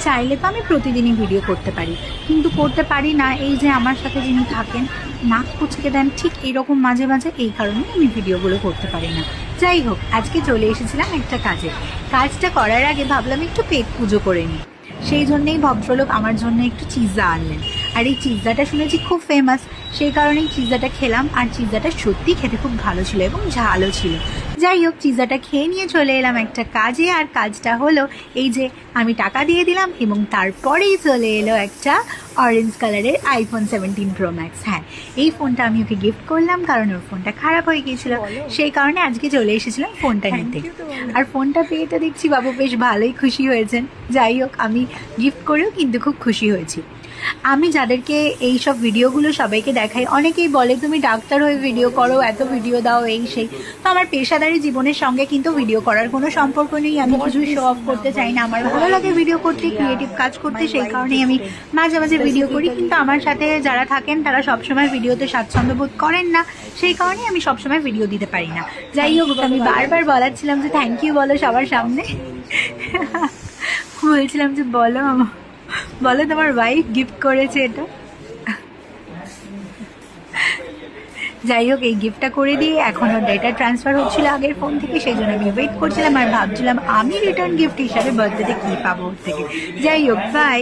চাইলে তো আমি প্রতিদিনই ভিডিও করতে পারি, কিন্তু করতে পারি না। এই যে আমার সাথে যিনি থাকেন, নাক কুচকে দেন ঠিক এরকম মাঝে মাঝে, এই কারণে আমি ভিডিওগুলো করতে পারি না। যাই হোক, আজকে চলে এসেছিলাম একটা কাজে। কাজটা করার আগে ভাবলাম একটু পেট পুজো করে নিই। সেই জন্যেই ভদ্রলোক আমার জন্য একটু চিৎজা আনলেন। আর এই চিৎজাটা শুনেছি খুব ফেমাস, সেই কারণেই চিৎজাটা খেলাম। আর চিৎজাটা সত্যি খেতে খুব ভালো ছিল এবং ঝালও ছিল। যাই হোক, চিৎজাটা খেয়ে নিয়ে চলে এলাম একটা কাজে। আর কাজটা হলো এই যে আমি টাকা দিয়ে দিলাম এবং তারপরেই চলে এলো একটা অরেঞ্জ কালারের আইফোন 17 প্রো ম্যাক্স। হ্যাঁ, এই ফোনটা আমি ওকে গিফট করলাম কারণ ওর ফোনটা খারাপ হয়ে গিয়েছিল, সেই কারণে আজকে চলে এসেছিলাম ফোনটা নিতে। আর ফোনটা পেয়ে তো দেখছি বাবু বেশ ভালোই খুশি হয়েছেন। যাই হোক, আমি গিফট করেও কিন্তু খুব খুশি হয়েছি। আমি যাদেরকে এই সব ভিডিওগুলো সবাইকে দেখাই, অনেকেই বলে তুমি ডাক্তার হয়ে ভিডিও করো, এত ভিডিও দাও, এই সেই। তো আমার পেশাদারি জীবনের সঙ্গে কিন্তু ভিডিও করার কোনো সম্পর্ক নেই। আমি কিছুই শো অফ করতে চাই না। আমার ভালো লাগে ভিডিও করতে, ক্রিয়েটিভ কাজ করতে, সেই কারণেই আমি মাঝে মাঝে ভিডিও করি। কিন্তু আমার সাথে যারা থাকেন তারা সবসময় ভিডিওতে স্বাচ্ছন্দ্য বোধ করেন না, সেই কারণেই আমি সবসময় ভিডিও দিতে পারি না। যাই হোক, আমি বারবার বলাচ্ছিলাম যে থ্যাংক ইউ বলো সবার সামনে। বলছিলাম যে বলো বলো তোমার ওয়াইফ গিফট করেছে এটা। যাই হোক, এই গিফটটা করে দিয়ে এখনও ডেটা ট্রান্সফার হচ্ছিল আগের ফোন থেকে, সেই জন্য আমি ওয়েট করছিলাম আর ভাবছিলাম আমি রিটার্ন গিফট হিসাবে বার্থডেতে কী পাবো ওর থেকে। যাই হোক, বাই।